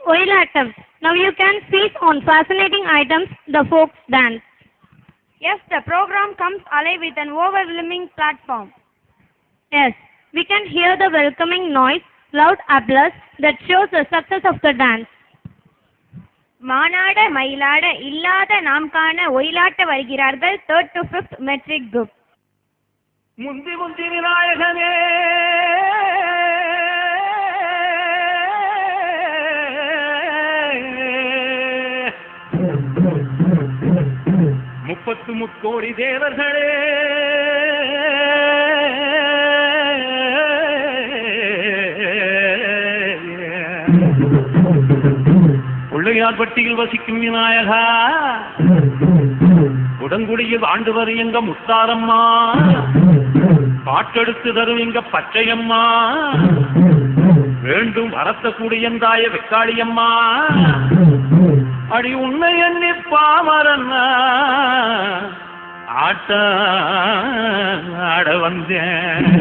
Oilatam. Now you can feast on fascinating items, the folk dance. Yes, the program comes alive with an overwhelming platform. Yes, we can hear the welcoming noise, loud applause that shows the success of the dance. Maanada Mayilada இல்லாத நாம் காண ஒயிலாட்ட வருகிறார்கள் 3rd to 5th matric group. முந்தி முந்தி விநாயகனே முப்பத்து முக்கோடி தேவர்களே பிள்ளையார்பட்டியில் வசிக்கும் விநாயகா உடங்குடியில் ஆண்டு வரும் எங்க முத்தாரம்மா காட்டெடுத்து தரும் எங்க பச்சையம்மா வேண்டும் வரத்த கூடியந்தாய வெக்காளியம்மா அடி உன்னை எண்ணி பாமரன்னா ஆட்ட ஆட வந்தேன்.